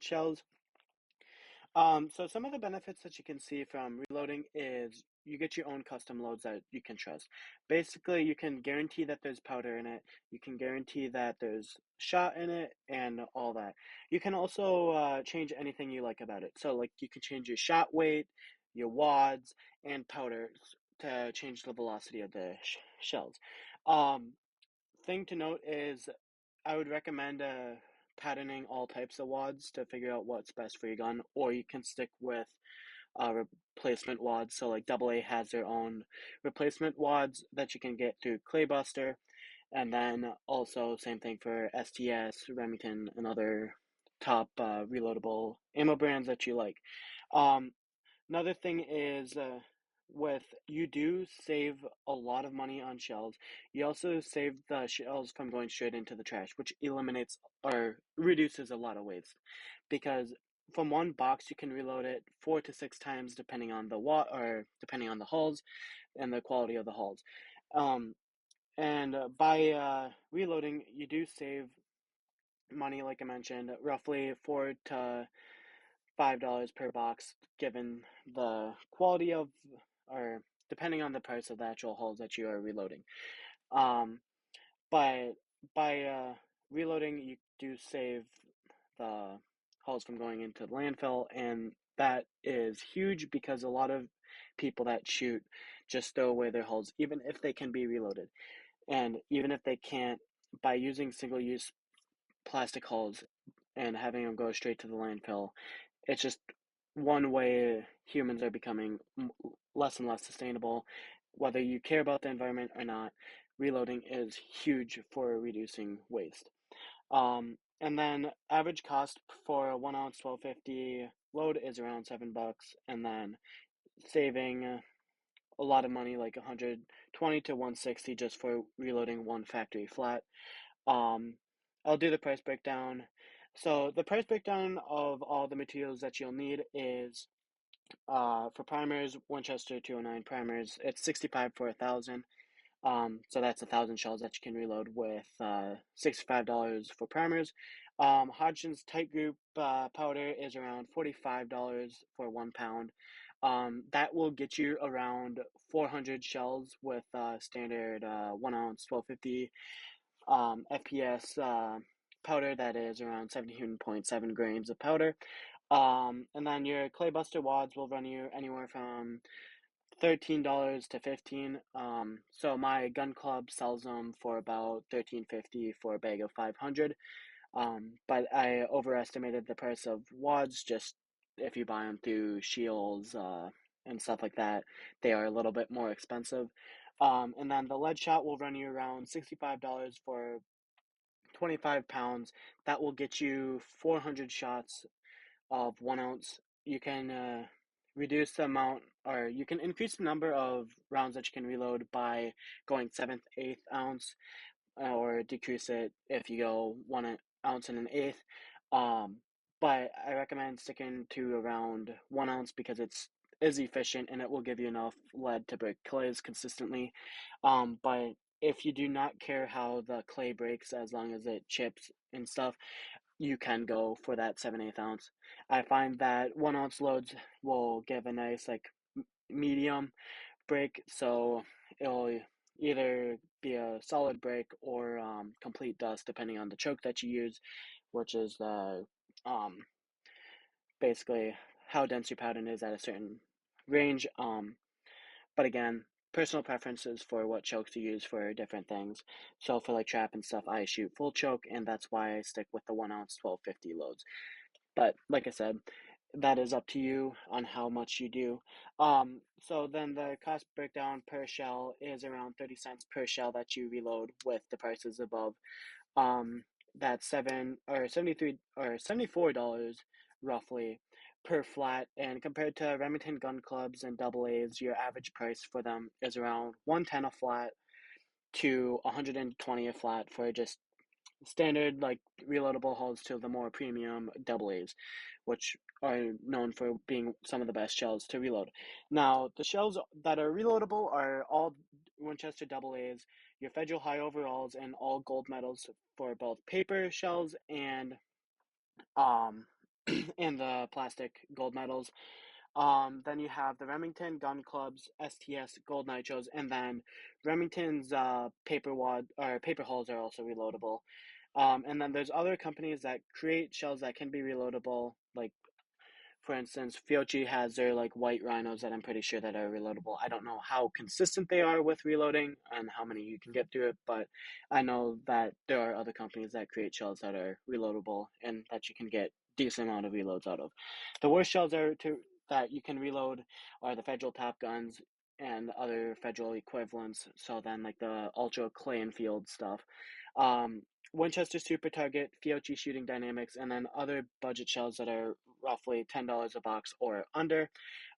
shells. So some of the benefits that you can see from reloading is you get your own custom loads that you can trust. Basically, you can guarantee that there's powder in it. You can guarantee that there's shot in it and all that. You can also change anything you like about it. So like you can change your shot weight, your wads, and powder to change the velocity of the shells. Um, Thing to note is I would recommend patterning all types of wads to figure out what's best for your gun, or you can stick with replacement wads. So like AA has their own replacement wads that you can get through Claybuster, and then also same thing for STS, Remington, and other top reloadable ammo brands that you like. Um, Another thing is with you do save a lot of money on shells. You also save the shells from going straight into the trash, which eliminates or reduces a lot of waste. Because from one box you can reload it 4 to 6 times depending on the or depending on the hulls and the quality of the hulls. Um, and by reloading, you do save money, like I mentioned, roughly $4 to $5 per box, given the quality of, or depending on the price of the actual hulls that you are reloading. Um, but by reloading, you do save the hulls from going into the landfill, and that is huge because a lot of people that shoot just throw away their hulls, even if they can be reloaded. And even if they can't, by using single use plastic hulls and having them go straight to the landfill, it's just one way humans are becoming less and less sustainable. Whether you care about the environment or not, reloading is huge for reducing waste. And then average cost for a 1 ounce 1250 load is around $7, and then saving a lot of money, like 120 to 160 just for reloading one factory flat. Um, I'll do the price breakdown. So the price breakdown of all the materials that you'll need is for primers, Winchester 209 primers, it's 65 for 1,000. So that's 1,000 shells that you can reload with $65 for primers. Hodgson's Tight Group powder is around $45 for 1 pound. That will get you around 400 shells with standard 1 ounce 1250 FPS powder that is around 17.7 grams of powder. And then your Claybuster wads will run you anywhere from $13 to 15. So my gun club sells them for about 13.50 for a bag of 500. But I overestimated the price of wads. Just if you buy them through Shields and stuff like that, they are a little bit more expensive. And then the lead shot will run you around $65 for 25 pounds. That will get you 400 shots of 1 ounce. You can reduce the amount, or you can increase the number of rounds that you can reload by going seventh, eighth ounce, or decrease it if you go 1 ounce and an eighth. Um, but I recommend sticking to around 1 ounce because it's is efficient and it will give you enough lead to break clays consistently. But if you do not care how the clay breaks, as long as it chips and stuff, you can go for that 7/8 ounce. I find that 1 ounce loads will give a nice like medium break, so it'll either be a solid break or complete dust depending on the choke that you use, which is the um, basically how dense your powder is at a certain range. But again, personal preferences for what chokes to use for different things. So for like trap and stuff, I shoot full choke, and that's why I stick with the 1 ounce 1250 loads. But like I said, that is up to you on how much you do. So then the cost breakdown per shell is around 30 cents per shell that you reload with the prices above. That's 73 or $74 roughly per flat, and compared to Remington gun clubs and double A's, your average price for them is around 110 a flat to 120 a flat for just standard like reloadable hulls to the more premium double A's, which are known for being some of the best shells to reload. Now, the shells that are reloadable are all Winchester double A's, your Federal high overalls, and all gold medals for both paper shells and um and the plastic gold medals. Then you have the Remington Gun Club's STS Gold Nitros, and then Remington's paper wad or paper hulls are also reloadable. And then there's other companies that create shells that can be reloadable, like for instance, Fiocchi has their like white rhinos that I'm pretty sure that are reloadable. I don't know how consistent they are with reloading and how many you can get through it, but I know that there are other companies that create shells that are reloadable and that you can get decent amount of reloads out of. The worst shells are to that you can reload are the Federal Top Guns and other Federal equivalents. So then like the Ultra Clay and Field stuff. Um, Winchester Super Target, Fiocchi Shooting Dynamics, and then other budget shells that are roughly $10 a box or under.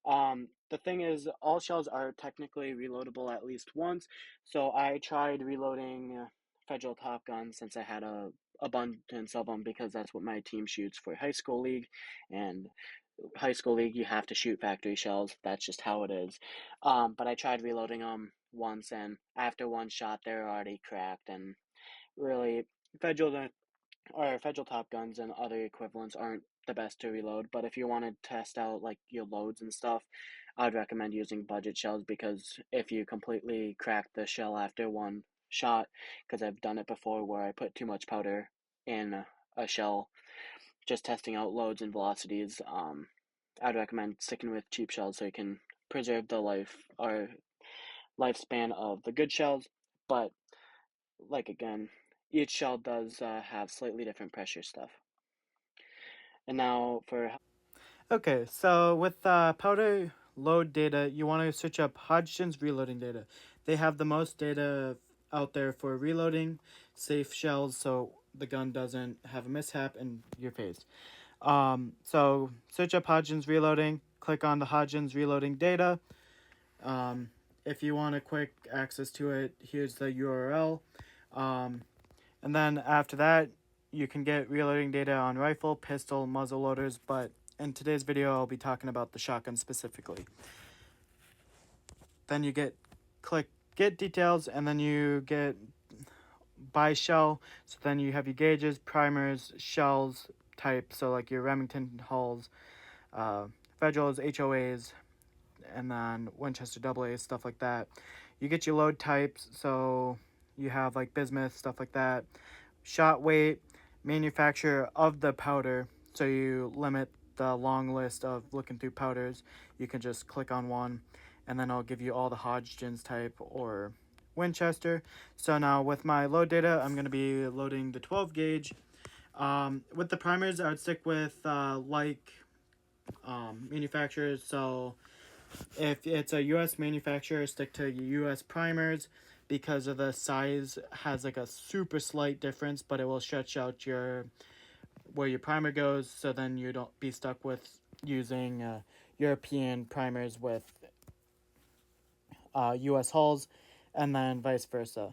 The thing is, all shells are technically reloadable at least once. So I tried reloading Federal Top Gun since I had a abundance of them because that's what my team shoots for high school league, and high school league you have to shoot factory shells. That's just how it is. But I tried reloading them once, and after one shot, they're already cracked, and really federal federal top guns and other equivalents aren't the best to reload, but if you want to test out like your loads and stuff, I'd recommend using budget shells because if you completely crack the shell after one shot, because I've done it before where I put too much powder in a shell just testing out loads and velocities, I'd recommend sticking with cheap shells so you can preserve the life or lifespan of the good shells, but like again, each shell does have slightly different pressure stuff. And now for Okay, so with powder load data, you want to search up Hodgdon's reloading data. They have the most data out there for reloading safe shells so the gun doesn't have a mishap in your face. So search up Hodgdon's reloading, click on the Hodgdon's reloading data. If you want a quick access to it, here's the URL. And then after that, you can get reloading data on rifle, pistol, muzzle loaders, but in today's video, I'll be talking about the shotgun specifically. Then you click get details, and then you get by shell. So then you have your gauges, primers, shells type, so like your Remington hulls, Federals, HOAs, and then Winchester AA, stuff like that. You get your load types, so you have like bismuth, stuff like that. Shot weight, manufacturer of the powder, so you limit the long list of looking through powders. You can just click on one, and then I'll give you all the Hodgdon's type or Winchester. So now with my load data, I'm going to be loading the 12 gauge. With the primers, I would stick with manufacturers. So if it's a U.S. manufacturer, stick to U.S. primers because of the size has like a super slight difference, but it will stretch out where your primer goes, so then you don't be stuck with using European primers with U.S. hulls, and then vice versa.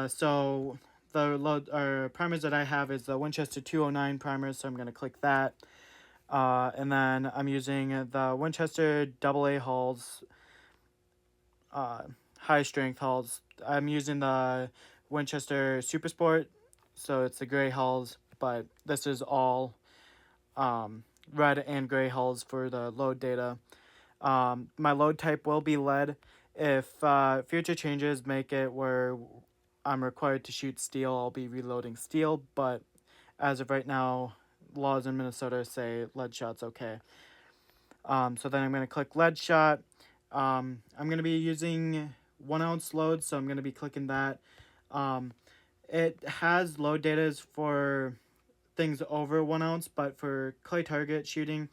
So the load or primers that I have is the Winchester 209 primers, so I'm going to click that. And then I'm using the Winchester AA hulls, high strength hulls. I'm using the Winchester Super Sport, so it's the gray hulls, but this is all red and gray hulls for the load data. My load type will be lead. If future changes make it where I'm required to shoot steel, I'll be reloading steel, but as of right now, laws in Minnesota say lead shot's okay. So then I'm going to click lead shot. I'm going to be using 1 ounce load, so I'm going to be clicking that. It has load data for things over 1 ounce, but for clay target shooting,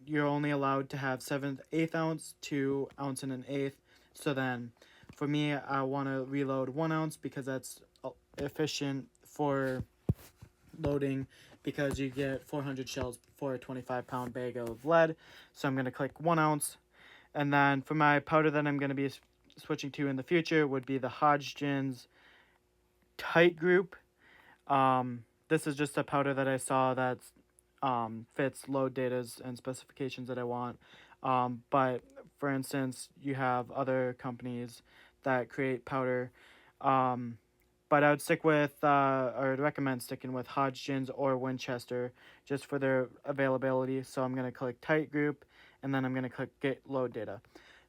you're only allowed to have 1/7 ounce to 1 1/8 ounce. So then for me, I want to reload 1 ounce because that's efficient for loading because you get 400 shells for a 25-pound bag of lead. So I'm going to click 1 ounce. And then for my powder that I'm going to be switching to in the future would be the Hodgdon's Tight Group. This is just a powder that I saw that fits load data and specifications that I want. But for instance, you have other companies that create powder. But I would stick with, or I'd recommend sticking with Hodgdon's or Winchester just for their availability. So I'm going to click Tight Group, and then I'm going to click Get Load Data.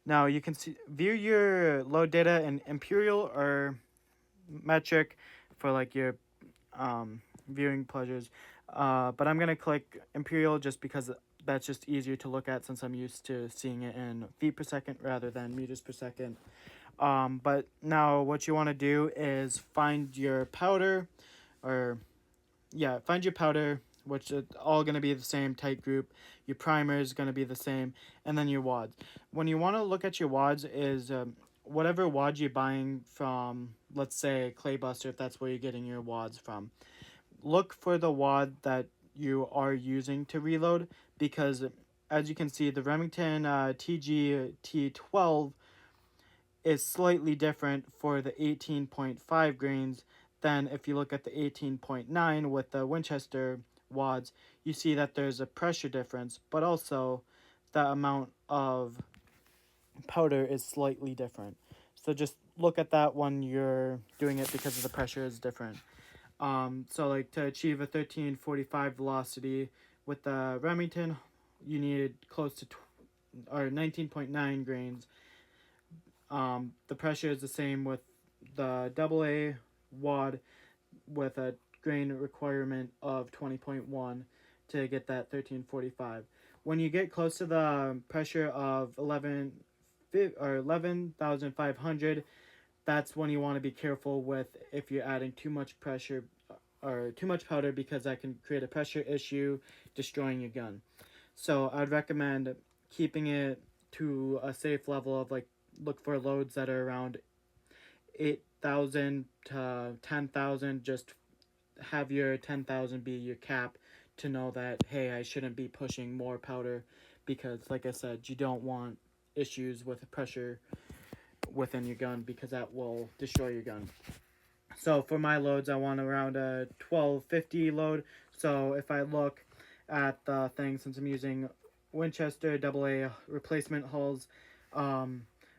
Now you can view your load data in Imperial or Metric for like your viewing pleasures. But I'm going to click Imperial just because that's just easier to look at since I'm used to seeing it in feet per second rather than meters per second. But now what you want to do is find your powder, or find your powder, which is all going to be the same tight group. Your primer is going to be the same, and then your wads. When you want to look at your wads is whatever wad you're buying from, let's say Claybuster, if that's where you're getting your wads from. Look for the wad that you are using to reload, because as you can see, the Remington TG-T12 is slightly different for the 18.5 grains than if you look at the 18.9 with the Winchester wads. You see that there's a pressure difference, but also the amount of powder is slightly different. So just look at that when you're doing it because of the pressure is different. So like to achieve a 1345 velocity with the Remington, you needed close to or 19.9 grains. The pressure is the same with the AA wad with a grain requirement of 20.1 to get that 1345. When you get close to the pressure of 11,500, that's when you want to be careful with if you're adding too much pressure or too much powder, because that can create a pressure issue, destroying your gun. So I'd recommend keeping it to a safe level of like, look for loads that are around 8,000 to 10,000. Just have your 10,000 be your cap to know that, hey, I shouldn't be pushing more powder, because like I said, you don't want issues with pressure within your gun, because that will destroy your gun. So for my loads, I want around a 1250 load. So if I look at the thing, since I'm using Winchester AA replacement hulls,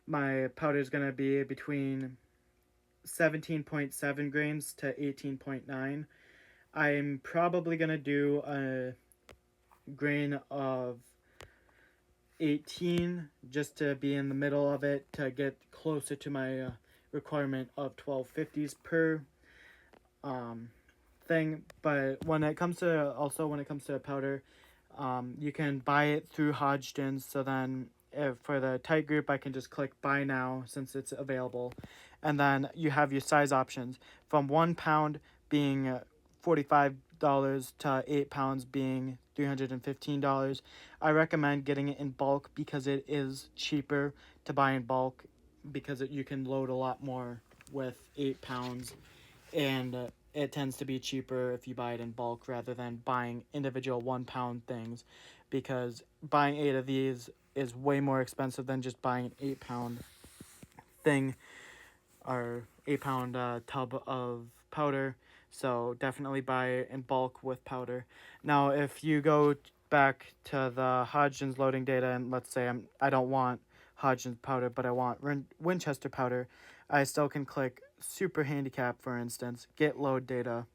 my powder is going to be between 17.7 grains to 18.9. I'm probably going to do a grain of 18 just to be in the middle of it to get closer to my requirement of 1250s per thing. But when it comes to powder, you can buy it through Hodgdon's. So then if for the tight group, I can just click buy now since it's available. And then you have your size options from 1 pound being $45 to 8 pounds being $315. I recommend getting it in bulk because it is cheaper to buy in bulk, because you can load a lot more with 8 pounds, and it tends to be cheaper if you buy it in bulk rather than buying individual 1 pound things, because buying 8 of these is way more expensive than just buying an 8 pound thing or 8 pound tub of powder. So definitely buy it in bulk with powder. Now if you go back to the Hodgdon's loading data, and let's say I don't want Hodgdon's powder but I want Winchester powder, I still can click Super Handicap, for instance, get load data,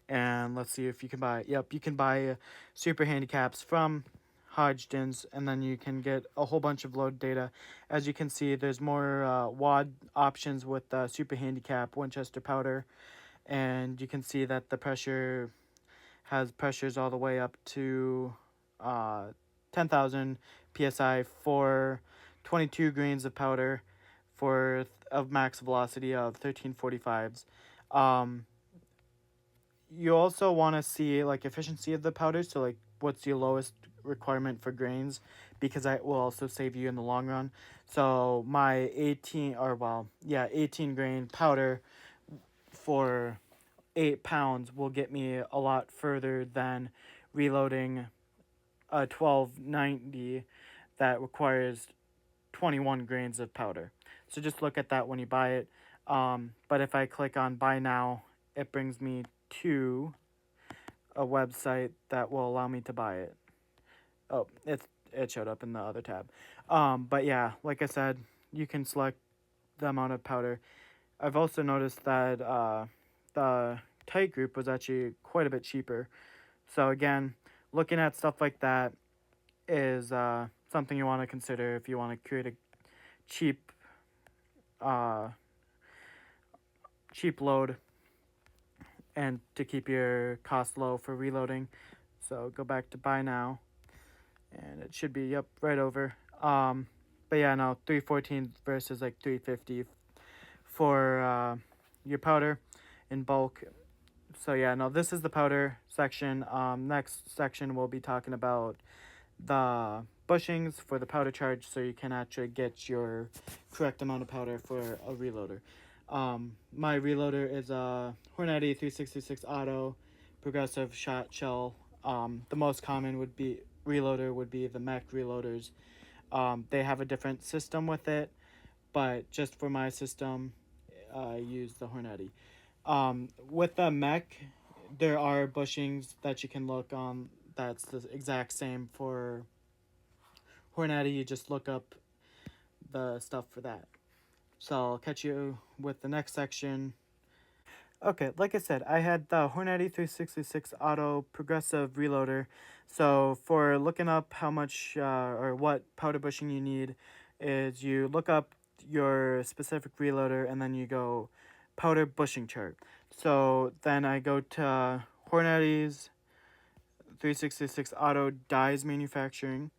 and let's see if you can buy. Yep, you can buy Super Handicaps from Hodgdon's, and then you can get a whole bunch of load data. As you can see, there's more wad options with the Super Handicap Winchester powder, and you can see that the pressure has pressures all the way up to 10,000 psi for 22 grains of powder for of max velocity of 1345s. You also want to see like efficiency of the powder, so like what's your lowest requirement for grains, because that will also save you in the long run. So my 18 grain powder for 8 pounds will get me a lot further than reloading a 1290 that requires 21 grains of powder. So just look at that when you buy it. But if I click on buy now, it brings me to a website that will allow me to buy it. Oh, it showed up in the other tab. But yeah, like I said, you can select the amount of powder. I've also noticed that the tight group was actually quite a bit cheaper. So again, looking at stuff like that is something you want to consider if you want to create a cheap uh, cheap load and to keep your cost low for reloading. So go back to buy now, and it should be up right over. But yeah, no, 314 versus like 350 for your powder in bulk. So yeah, no, this is the powder section. Next section we'll be talking about the bushings for the powder charge, so you can actually get your correct amount of powder for a reloader. My reloader is a Hornady 366 Auto progressive shot shell. The most common would be reloader would be the Mech reloaders. They have a different system with it, but just for my system, I use the Hornady. With the Mech, there are bushings that you can look on. That's the exact same for Hornady. You just look up the stuff for that. So I'll catch you with the next section. Okay, like I said, I had the Hornady 366 Auto Progressive Reloader. So for looking up how much or what powder bushing you need, is you look up your specific reloader and then you go powder bushing chart. So then I go to Hornady's 366 Auto Dies Manufacturing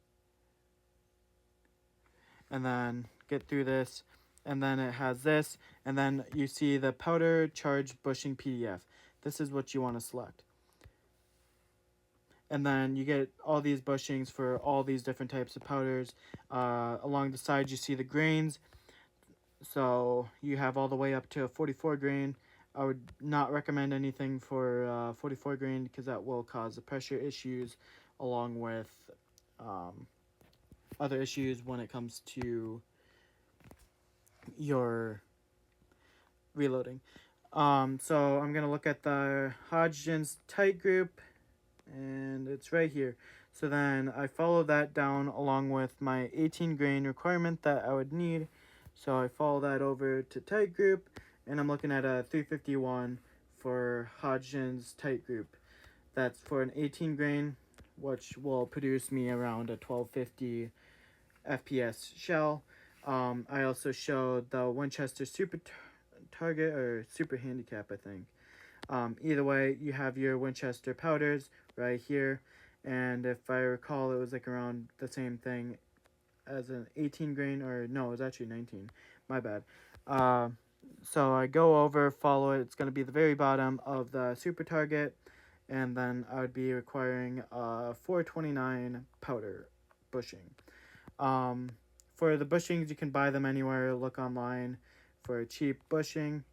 and then get through this, and then it has this, and then you see the powder charge bushing PDF. This is what you want to select, and then you get all these bushings for all these different types of powders. Along the side you see the grains, so you have all the way up to a 44 grain. I would not recommend anything for 44 grain because that will cause pressure issues along with other issues when it comes to your reloading. So I'm gonna look at the Hodgins tight group, and it's right here. So then I follow that down along with my 18 grain requirement that I would need. So I follow that over to tight group, and I'm looking at a 351 for Hodgins tight group. That's for an 18 grain, which will produce me around a 1250 FPS shell. I also showed the Winchester Super Target or Super Handicap, I think. Either way, you have your Winchester powders right here, and if I recall, it was like around the same thing as an 18 grain, or no, it was actually 19. My bad. So I go over, follow it. It's going to be the very bottom of the Super Target, and then I would be requiring 429 powder bushing. For the bushings, you can buy them anywhere. Look online for cheap bushing.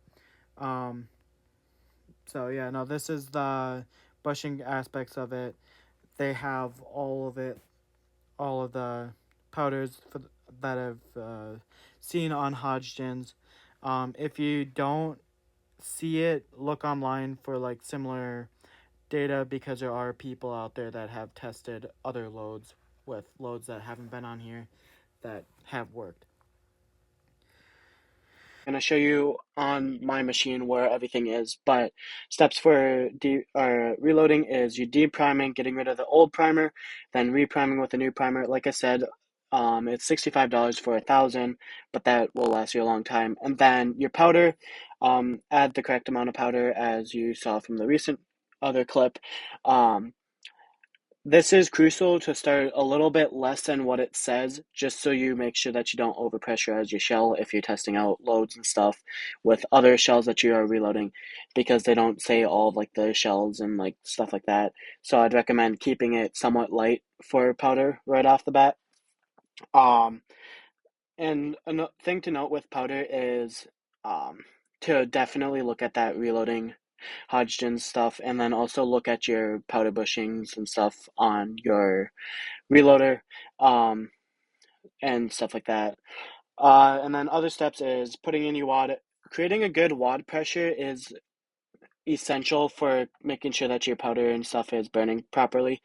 So yeah, no, this is the bushing aspects of it. They have all of it, all of the powders that I've seen on Hodgins. If you don't see it, look online for like similar data because there are people out there that have tested other loads with loads that haven't been on here that have worked. I'm going to show you on my machine where everything is, but steps for reloading is you depriming, getting rid of the old primer, then repriming with a new primer. Like I said, it's $65 for 1,000, but that will last you a long time. And then your powder, add the correct amount of powder as you saw from the recent other clip. This is crucial to start a little bit less than what it says, just so you make sure that you don't overpressurize your shell if you're testing out loads and stuff with other shells that you are reloading, because they don't say all of like the shells and like stuff like that. So I'd recommend keeping it somewhat light for powder right off the bat. Um, and a thing to note with powder is to definitely look at that reloading Hodgdon stuff, and then also look at your powder bushings and stuff on your reloader, um, and stuff like that. And then other steps is putting in your wad. Creating a good wad pressure is essential for making sure that your powder and stuff is burning properly.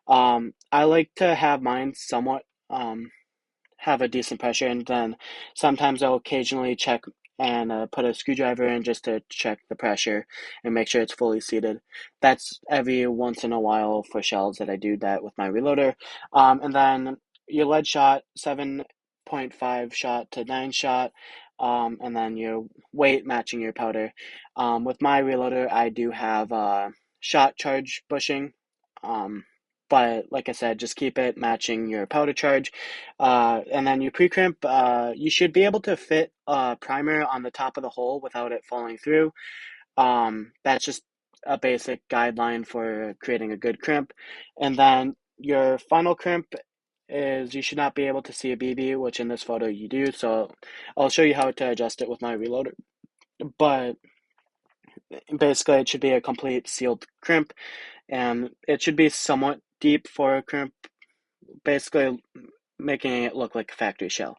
I like to have mine somewhat have a decent pressure, and then sometimes I'll occasionally check and put a screwdriver in just to check the pressure and make sure it's fully seated. That's every once in a while for shells that I do that with my reloader. And then your lead shot, 7.5 shot to 9 shot, and then your weight matching your powder. With my reloader, I do have shot charge bushing. But like I said, just keep it matching your powder charge. And then your pre-crimp, you should be able to fit a primer on the top of the hole without it falling through. That's just a basic guideline for creating a good crimp. And then your final crimp is you should not be able to see a BB, which in this photo you do. So I'll show you how to adjust it with my reloader. But basically, it should be a complete sealed crimp, and it should be somewhat deep for a crimp, basically making it look like a factory shell.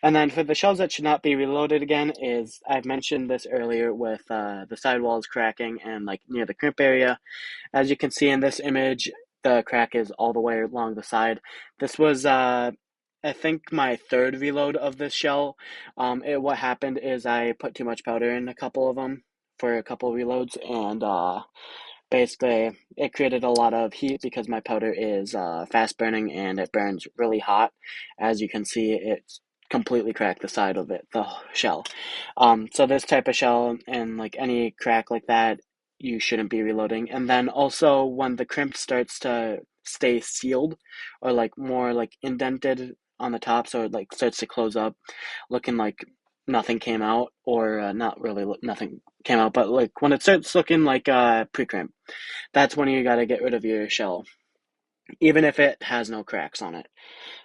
And then for the shells that should not be reloaded again is, I've mentioned this earlier with the sidewalls cracking and like near the crimp area. As you can see in this image, the crack is all the way along the side. This was, I think, my third reload of this shell. What happened is I put too much powder in a couple of them for a couple of reloads, and basically it created a lot of heat because my powder is fast burning and it burns really hot. As you can see, it's completely cracked the side of it, the shell. So this type of shell and like any crack like that, you shouldn't be reloading. And then also when the crimp starts to stay sealed or like more like indented on the top, so it like starts to close up, looking like nothing came out, or not really nothing came out, but like when it starts looking like pre-crimp, that's when you got to get rid of your shell, even if it has no cracks on it.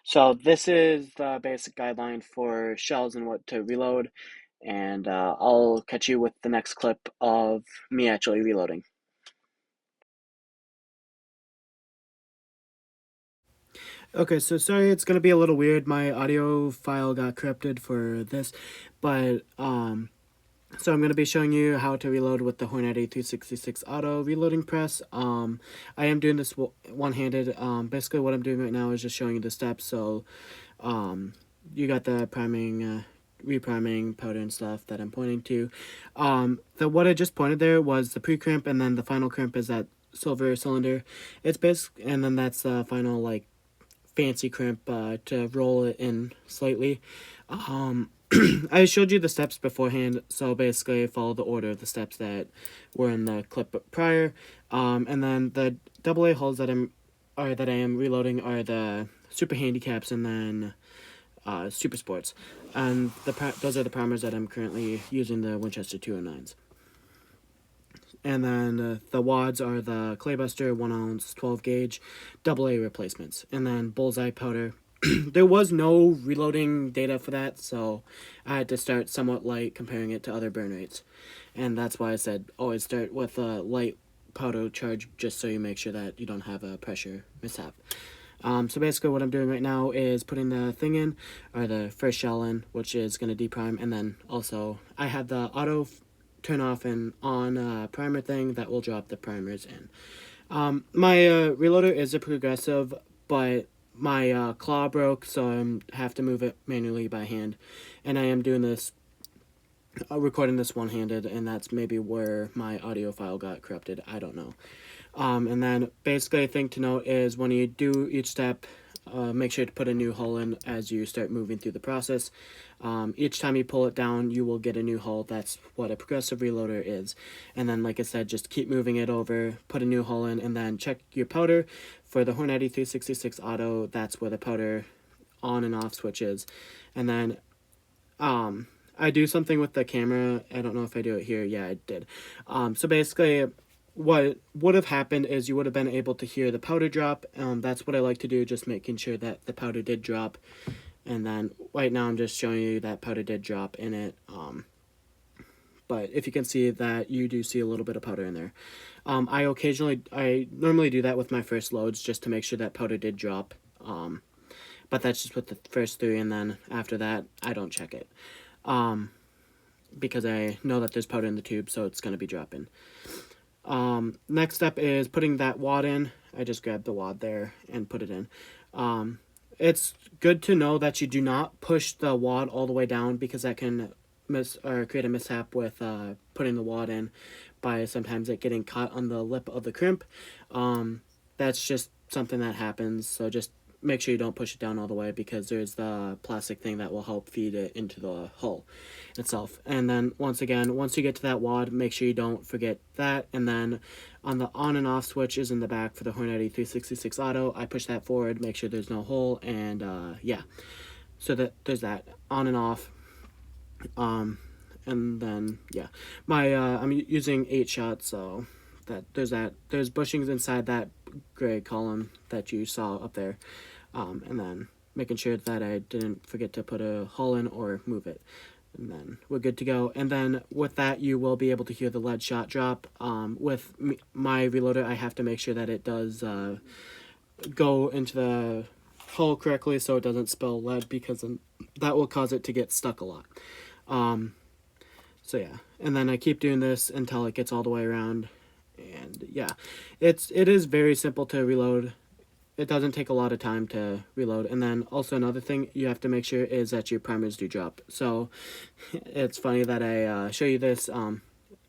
So this is the basic guideline for shells and what to reload, and I'll catch you with the next clip of me actually reloading. Okay, so sorry, it's gonna be a little weird. My audio file got corrupted for this, but so I'm gonna be showing you how to reload with the Hornady 366 Auto reloading press. I am doing this one-handed. Basically, what I'm doing right now is just showing you the steps. So, you got the priming, repriming powder and stuff that I'm pointing to. What I just pointed there was the pre-crimp, and then the final crimp is that silver cylinder. It's and then that's the final like fancy crimp to roll it in slightly. I showed you the steps beforehand, so basically follow the order of the steps that were in the clip prior. And then the AA hulls that I am reloading are the super handicaps and then super sports, and those are the primers that I'm currently using, the Winchester 209s. And then the wads are the Claybuster 1 ounce 12 gauge AA replacements. And then bullseye powder. There was no reloading data for that, so I had to start somewhat light comparing it to other burn rates. And that's why I said always start with a light powder charge just so you make sure that you don't have a pressure mishap. So basically what I'm doing right now is putting the thing in, or the first shell in, which is going to deprime, and then also I have the auto turn off and on primer thing that will drop the primers in. My reloader is a progressive, but my claw broke, so I have to move it manually by hand, and I am doing this, recording this one-handed, and that's maybe where my audio file got corrupted. I don't know. And then basically a thing to note is when you do each step, make sure to put a new hull in as you start moving through the process. Each time you pull it down, you will get a new hull. That's what a progressive reloader is. And then, like I said, just keep moving it over, put a new hull in, and then check your powder. For the Hornady 366 Auto, that's where the powder on and off switch is. And then I do something with the camera. I don't know if I do it here. Yeah, I did. So basically, what would have happened is you would have been able to hear the powder drop. That's what I like to do, just making sure that the powder did drop. And then right now I'm just showing you that powder did drop in it. But if you can see that, you do see a little bit of powder in there. I normally do that with my first loads just to make sure that powder did drop. But that's just with the first 3, and then after that, I don't check it. Because I know that there's powder in the tube, so it's going to be dropping. Next step is putting that wad in. I just grabbed the wad there and put it in. It's good to know that you do not push the wad all the way down, because that can create a mishap with putting the wad in by sometimes it getting caught on the lip of the crimp. That's just something that happens. So just make sure you don't push it down all the way because there's the plastic thing that will help feed it into the hull itself. And then once again, once you get to that wad, make sure you don't forget that. And then on the on and off switch is in the back for the Hornady 366 Auto. I push that forward, make sure there's no hole, and yeah. So that there's that on and off. And then yeah, my I'm using 8-shot, so there's bushings inside that gray column that you saw up there, and then making sure that I didn't forget to put a hull in or move it, and then we're good to go. And then with that, you will be able to hear the lead shot drop. With my reloader, I have to make sure that it does go into the hull correctly so it doesn't spill lead, because that will cause it to get stuck a lot. So yeah, and then I keep doing this until it gets all the way around, and yeah, it is very simple to reload. It doesn't take a lot of time to reload. And then also another thing you have to make sure is that your primers do drop. So it's funny that I show you this.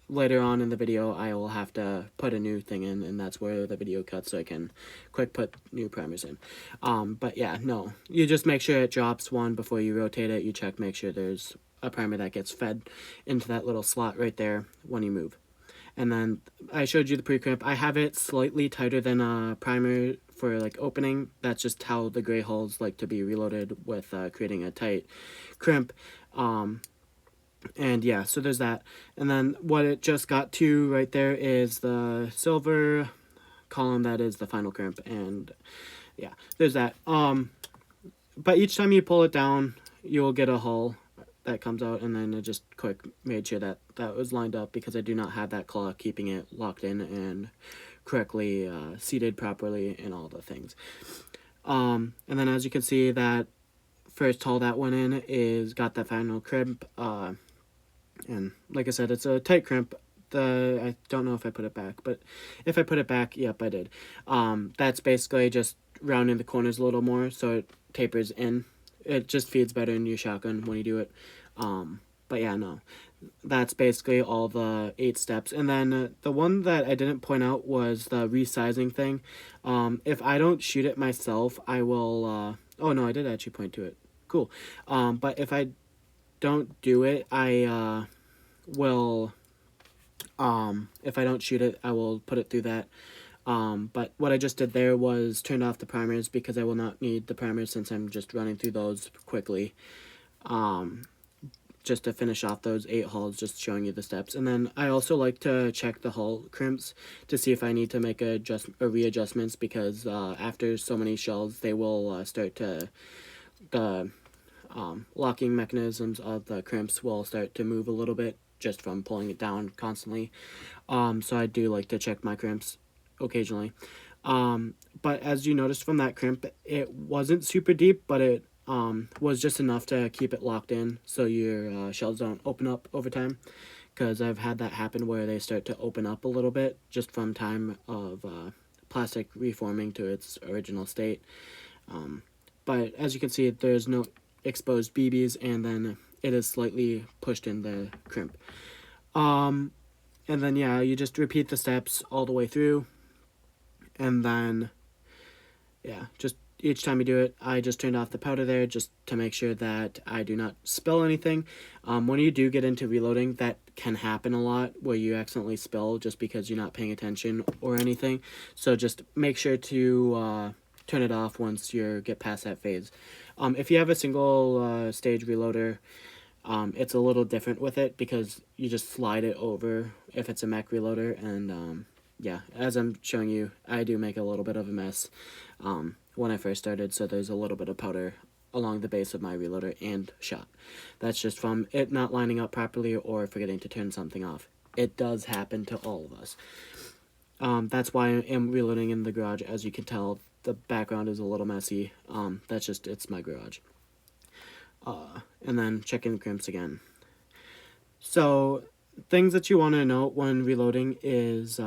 Later on in the video, I will have to put a new thing in, and that's where the video cuts, so I can quick put new primers in. But yeah, no, you just make sure it drops one before you rotate it. You check, make sure there's a primer that gets fed into that little slot right there when you move. And then I showed you the pre-crimp. I have it slightly tighter than a primer for like opening. That's just how the gray hulls like to be reloaded, with creating a tight crimp. And yeah, so there's that. And then what it just got to right there is the silver column that is the final crimp. And yeah, there's that. But each time you pull it down, you'll get a hull that comes out, and then I just quick made sure that that was lined up, because I do not have that claw keeping it locked in and correctly seated properly and all the things. And then as you can see, that first hull that went in is got that final crimp, and like I said, it's a tight crimp. I don't know if I put it back, but if I put it back, yep, I did. That's basically just rounding the corners a little more so it tapers in. It just feeds better in your shotgun when you do it. But yeah, no, that's basically all the 8 steps. And then the one that I didn't point out was the resizing thing. If I don't shoot it myself, I will, oh no, I did actually point to it. Cool. But if I don't do it, I will, if I don't shoot it, I will put it through that. But what I just did there was turn off the primers, because I will not need the primers since I'm just running through those quickly. Just to finish off those 8 hulls, just showing you the steps. And then I also like to check the hull crimps to see if I need to make readjustments, because after so many shells, they will start to, the locking mechanisms of the crimps will start to move a little bit just from pulling it down constantly. So I do like to check my crimps occasionally. But as you noticed from that crimp, it wasn't super deep, but it was just enough to keep it locked in so your shells don't open up over time, because I've had that happen where they start to open up a little bit just from time of plastic reforming to its original state. But as you can see, there's no exposed BBs, and then it is slightly pushed in the crimp. And then yeah, you just repeat the steps all the way through, and then yeah, just each time you do it, I just turned off the powder there just to make sure that I do not spill anything. When you do get into reloading, that can happen a lot, where you accidentally spill just because you're not paying attention or anything. So just make sure to turn it off once you get past that phase. If you have a single stage reloader, it's a little different with it, because you just slide it over if it's a mech reloader. And yeah, as I'm showing you, I do make a little bit of a mess when I first started, so there's a little bit of powder along the base of my reloader and shot. That's just from it not lining up properly or forgetting to turn something off. It does happen to all of us. That's why I am reloading in the garage. As you can tell, the background is a little messy. That's just, it's my garage. And then checking the crimps again. So things that you want to note when reloading is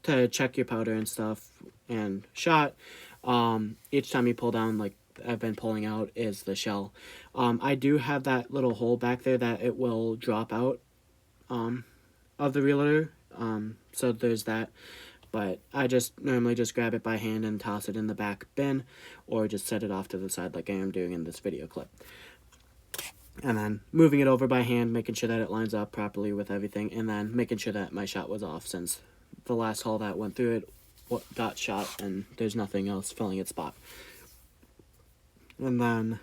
to check your powder and stuff and shot. Each time you pull down, like I've been pulling out is the shell. I do have that little hole back there that it will drop out of the reloader, so there's that. But I just normally just grab it by hand and toss it in the back bin, or just set it off to the side like I am doing in this video clip. And then moving it over by hand, making sure that it lines up properly with everything, and then making sure that my shot was off, since the last hole that went through it got shot and there's nothing else filling its spot. And then,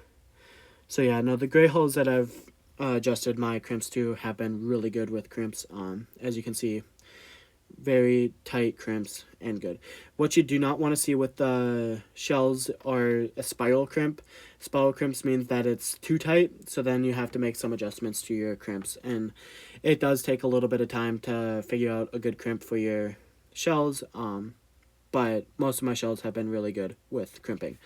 so yeah, no, the gray holes that I've adjusted my crimps to have been really good with crimps. As you can see, very tight crimps and good. What you do not want to see with the shells are a spiral crimp. Spiral crimps means that it's too tight, so then you have to make some adjustments to your crimps, and it does take a little bit of time to figure out a good crimp for your shells, but most of my shells have been really good with crimping.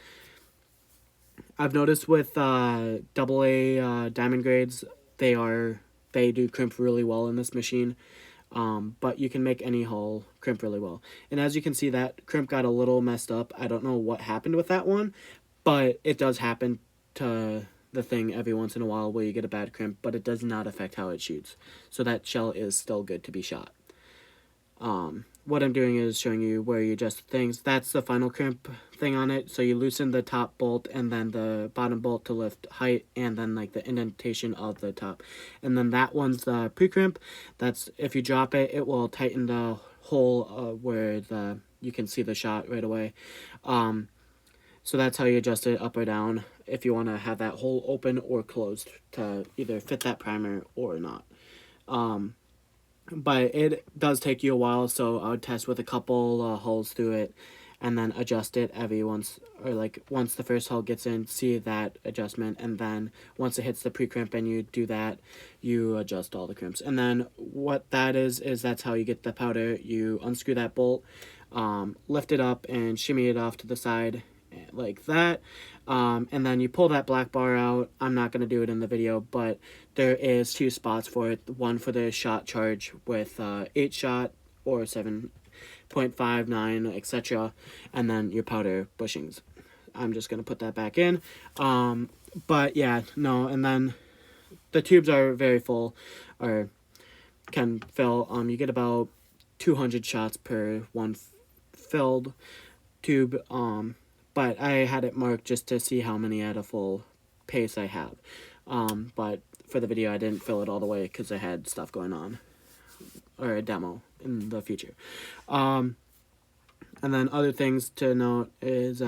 I've noticed with AA diamond grades, they do crimp really well in this machine. But you can make any hull crimp really well. And as you can see, that crimp got a little messed up. I don't know what happened with that one, but it does happen to the thing every once in a while where you get a bad crimp, but it does not affect how it shoots. So that shell is still good to be shot. What I'm doing is showing you where you adjust things. That's the final crimp thing on it. So you loosen the top bolt and then the bottom bolt to lift height, and then like the indentation of the top. And then that one's the pre-crimp. That's, if you drop it, it will tighten the hole where you can see the shot right away. So that's how you adjust it up or down if you want to have that hole open or closed to either fit that primer or not. But it does take you a while, so I would test with a couple holes through it, and then adjust it every once, or like once the first hole gets in, see that adjustment, and then once it hits the pre-crimp and you do that, you adjust all the crimps. And then what that is that's how you get the powder. You unscrew that bolt, lift it up and shimmy it off to the side like that, and then you pull that black bar out. I'm not going to do it in the video, but there is 2 spots for it. One for the shot charge with 8 shot or 7.59, etc., and then your powder bushings. I'm just going to put that back in. But yeah, no, and then the tubes are very full, or can fill. You get about 200 shots per one filled tube. But I had it marked just to see how many at a full pace I have. But for the video, I didn't fill it all the way because I had stuff going on, or a demo in the future. And then other things to note is,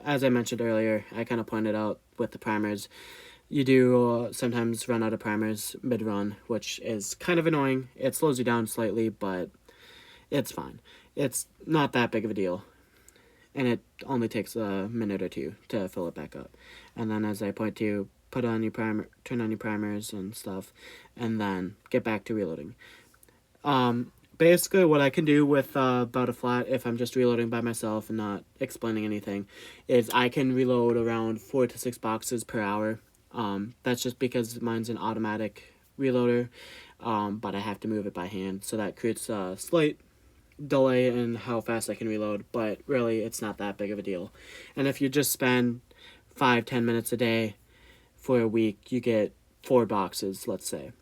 as I mentioned earlier, I kind of pointed out with the primers, you do sometimes run out of primers mid-run, which is kind of annoying. It slows you down slightly, but it's fine. It's not that big of a deal. And it only takes a minute or two to fill it back up. And then, as I point to, put on your primer, turn on your primers and stuff, and then get back to reloading. Basically, what I can do with about a flat, if I'm just reloading by myself and not explaining anything, is I can reload around 4 to 6 boxes per hour. That's just because mine's an automatic reloader, but I have to move it by hand, so that creates a slight delay in how fast I can reload, but really it's not that big of a deal. And if you just spend 5-10 minutes a day for a week, you get 4 boxes, let's say,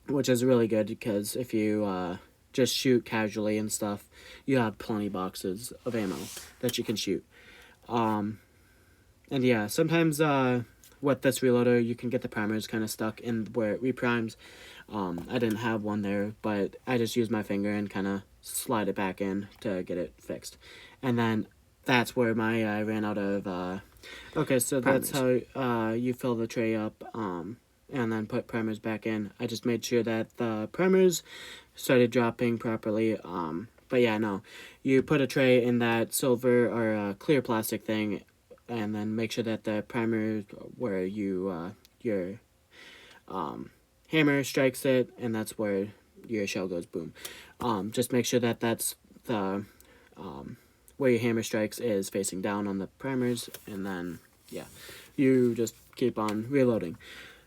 which is really good, because if you just shoot casually and stuff, you have plenty boxes of ammo that you can shoot. And yeah, sometimes with this reloader, you can get the primers kind of stuck in where it reprimes. I didn't have one there, but I just used my finger and kind of slide it back in to get it fixed. And then that's where I ran out of okay, so primers. That's how you fill the tray up, and then put primers back in. I just made sure that the primers started dropping properly. But yeah, no, you put a tray in that silver or clear plastic thing, and then make sure that the primer where you your hammer strikes it, and that's where your shell goes boom. Just make sure that that's the where your hammer strikes is facing down on the primers, and then yeah, you just keep on reloading.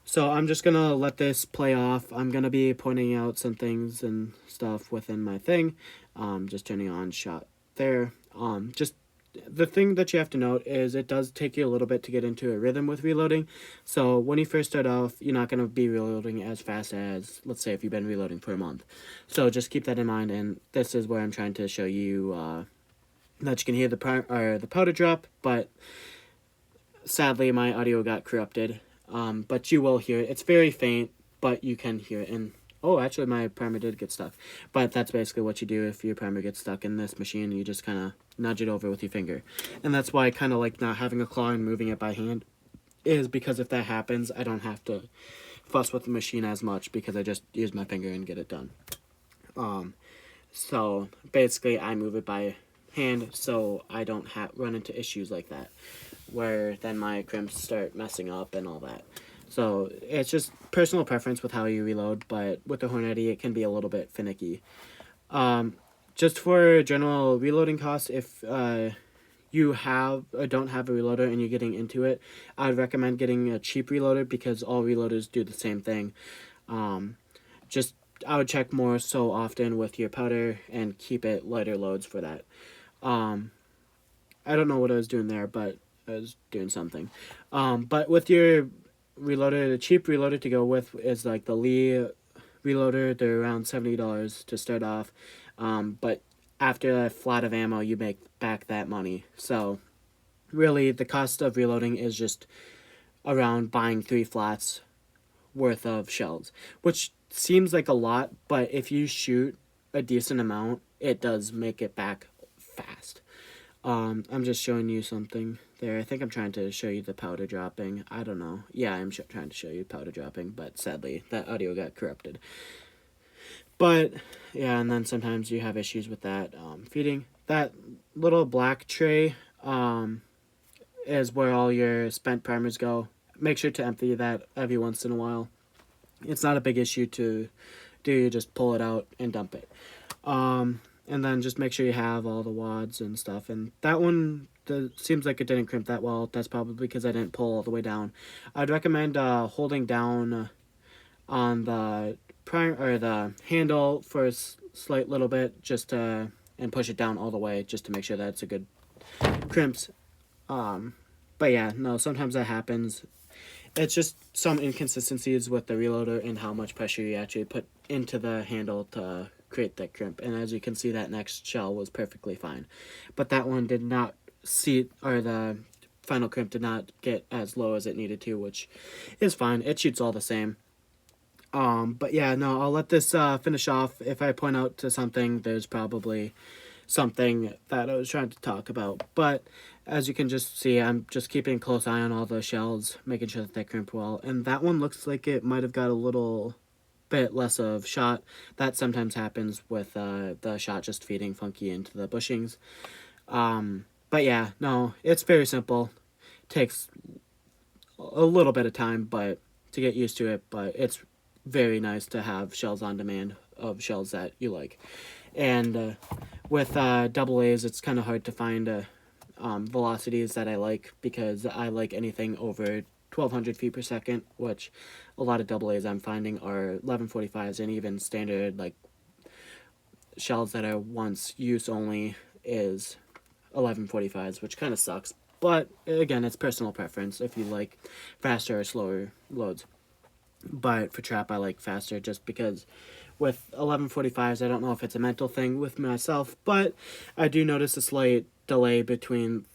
So I'm just gonna let this play off. I'm gonna be pointing out some things and stuff within my thing. Just turning on shot there. Just the thing that you have to note is it does take you a little bit to get into a rhythm with reloading. So when you first start off, you're not going to be reloading as fast as, let's say, if you've been reloading for a month. So just keep that in mind, and this is where I'm trying to show you that you can hear the powder drop, but sadly my audio got corrupted. But you will hear it. It's very faint, but you can hear it. And oh, actually, my primer did get stuck. But that's basically what you do if your primer gets stuck in this machine. You just kind of nudge it over with your finger. And that's why I kind of like not having a claw and moving it by hand, is because if that happens, I don't have to fuss with the machine as much because I just use my finger and get it done. So basically, I move it by hand so I don't run into issues like that, where then my crimps start messing up and all that. So it's just personal preference with how you reload, but with the Hornady, it can be a little bit finicky. Just for general reloading costs, if you have or don't have a reloader and you're getting into it, I'd recommend getting a cheap reloader because all reloaders do the same thing. Just I would check more so often with your powder and keep it lighter loads for that. I don't know what I was doing there, but I was doing something. But with your reloader, the cheap reloader to go with is like the Lee reloader. They're around $70 to start off. But after a flat of ammo, you make back that money. So really, the cost of reloading is just around buying 3 flats worth of shells, which seems like a lot, but if you shoot a decent amount, it does make it back fast. I'm just showing you something there. I think I'm trying to show you the powder dropping. I don't know. Yeah, I'm trying to show you powder dropping, but sadly, that audio got corrupted. But, yeah, and then sometimes you have issues with that feeding. That little black tray is where all your spent primers go. Make sure to empty that every once in a while. It's not a big issue to do. You just pull it out and dump it. And then just make sure you have all the wads and stuff. And that one seems like it didn't crimp that well. That's probably because I didn't pull all the way down. I'd recommend holding down on the the handle for a slight little bit, just to and push it down all the way, just to make sure that it's a good crimps. But yeah, no, sometimes that happens. It's just some inconsistencies with the reloader and how much pressure you actually put into the handle to create that crimp. And as you can see, that next shell was perfectly fine. But that one did not see, or the final crimp did not get as low as it needed to, which is fine. It shoots all the same. But yeah, no, I'll let this finish off. If I point out to something, there's probably something that I was trying to talk about. But as you can just see, I'm just keeping a close eye on all the shells, making sure that they crimp well. And that one looks like it might have got a little bit less of shot. That sometimes happens with the shot just feeding funky into the bushings. But yeah, no, it's very simple. Takes a little bit of time, but to get used to it. But it's very nice to have shells on demand of shells that you like. And with double A's, it's kind of hard to find velocities that I like, because I like anything over 1200 feet per second, which a lot of double A's I'm finding are 1145s, and even standard like shells that are once use only is 1145s, which kind of sucks. But again, it's personal preference if you like faster or slower loads. But for trap, I like faster, just because with 1145s, I don't know if it's a mental thing with myself, but I do notice a slight delay between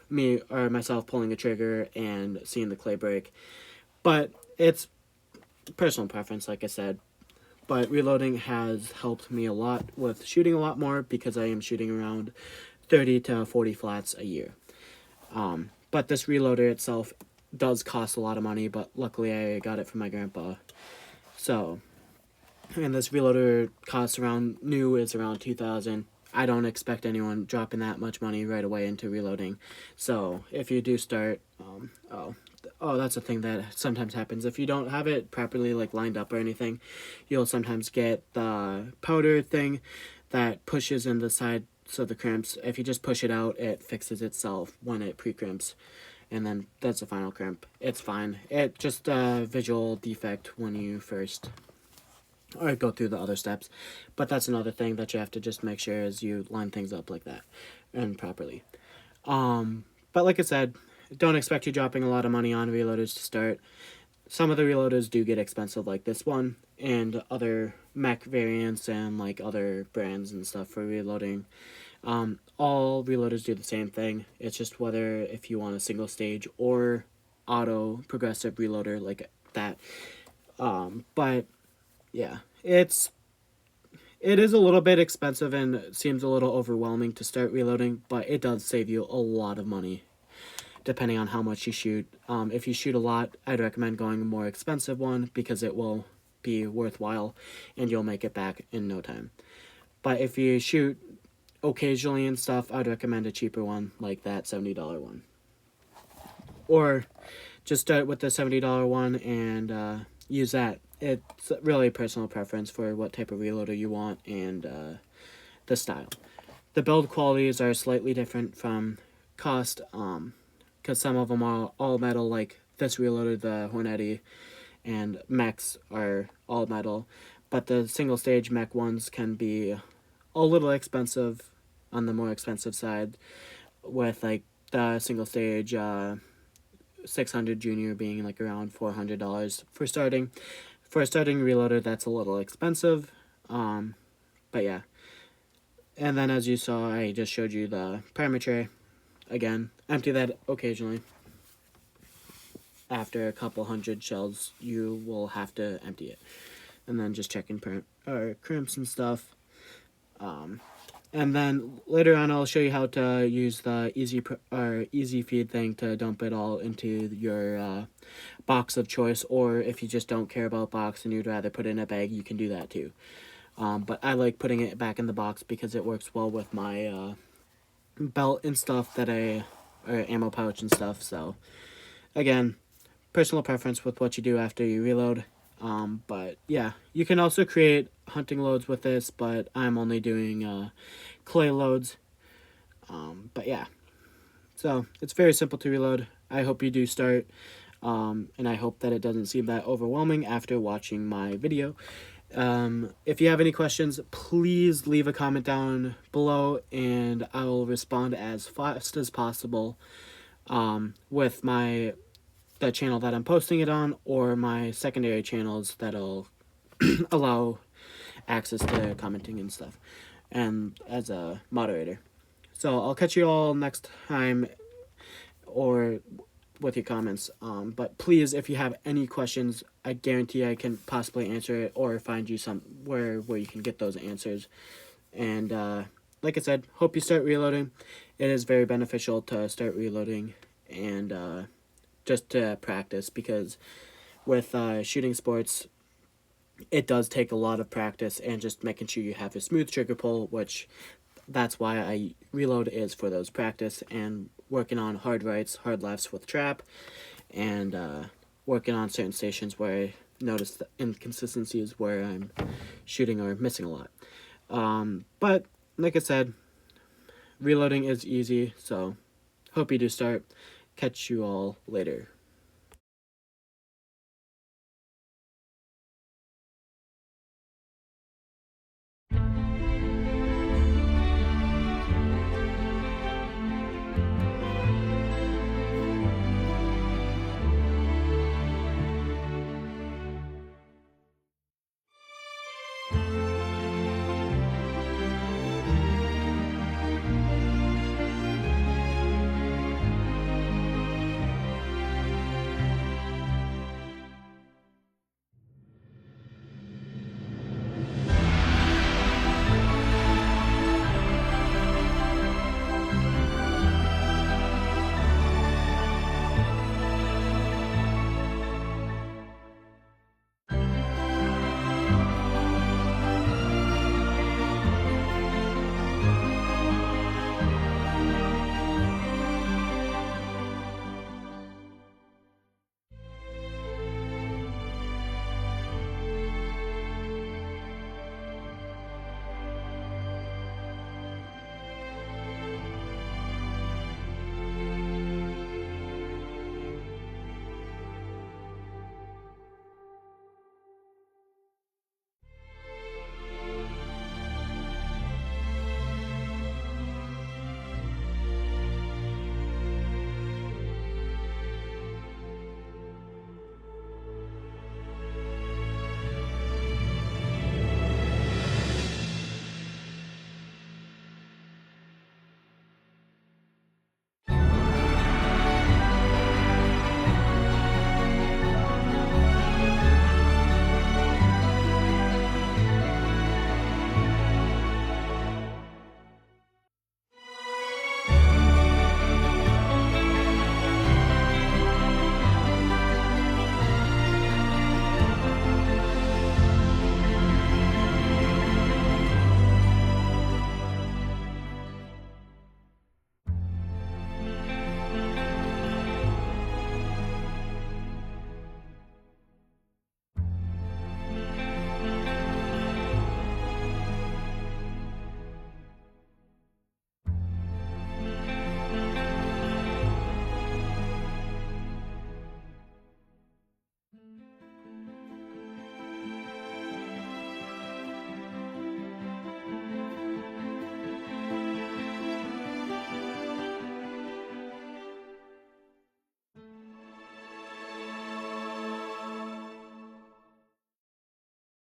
me or myself pulling a trigger and seeing the clay break. But it's personal preference, like I said. But reloading has helped me a lot with shooting a lot more, because I am shooting around 30 to 40 flats a year. But this reloader itself does cost a lot of money, but luckily I got it from my grandpa. So, and this reloader costs around, new is around 2,000. I don't expect anyone dropping that much money right away into reloading. So if you do start, that's a thing that sometimes happens. If you don't have it properly like lined up or anything, you'll sometimes get the powder thing that pushes in the side, so the crimps. If you just push it out, it fixes itself when it pre-crimps. And then that's the final crimp. It's fine. It's just a visual defect when you first or go through the other steps. But that's another thing that you have to just make sure is you line things up like that and properly. But like I said, don't expect you dropping a lot of money on reloaders to start. Some of the reloaders do get expensive, like this one, and other mech variants and like other brands and stuff for reloading. All reloaders do the same thing. It's just whether if you want a single stage or auto progressive reloader like that. But yeah, it is a little bit expensive and seems a little overwhelming to start reloading, but it does save you a lot of money depending on how much you shoot. If you shoot a lot, I'd recommend going a more expensive one because it will be worthwhile and you'll make it back in no time. But if you shoot occasionally and stuff, I'd recommend a cheaper one like that $70 one. Or just start with the $70 one and use that. It's really personal preference for what type of reloader you want and the style. The build qualities are slightly different from cost, because some of them are all metal, like this reloader, the Hornady, and mechs are all metal. But the single stage mech ones can be a little expensive, on the more expensive side, with like the single stage 600 Junior being like around $400 for starting. For a starting reloader, that's a little expensive. But yeah. And then as you saw, I just showed you the primer tray. Again, empty that occasionally. After a couple hundred shells, you will have to empty it. And then just checking crimps and stuff. And then later on, I'll show you how to use the easy feed thing to dump it all into your box of choice. Or if you just don't care about box and you'd rather put it in a bag, you can do that too. But I like putting it back in the box because it works well with my belt and stuff or ammo pouch and stuff. So again, personal preference with what you do after you reload. But yeah, you can also create hunting loads with this, but I'm only doing clay loads. But yeah, so it's very simple to reload. I hope you do start, and I hope that it doesn't seem that overwhelming after watching my video. If you have any questions, please leave a comment down below, and I will respond as fast as possible with the channel that I'm posting it on, or my secondary channels that'll allow access to commenting and stuff, and as a moderator. So I'll catch you all next time, or with your comments. But please, if you have any questions, I guarantee I can possibly answer it or find you somewhere where you can get those answers. And like I said, hope you start reloading. It is very beneficial to start reloading and just to practice, because with shooting sports, it does take a lot of practice and just making sure you have a smooth trigger pull, which that's why I reload is for those practice and working on hard rights, hard lefts with trap, and working on certain stations where I notice the inconsistencies where I'm shooting or missing a lot. But like I said, reloading is easy, so hope you do start. Catch you all later.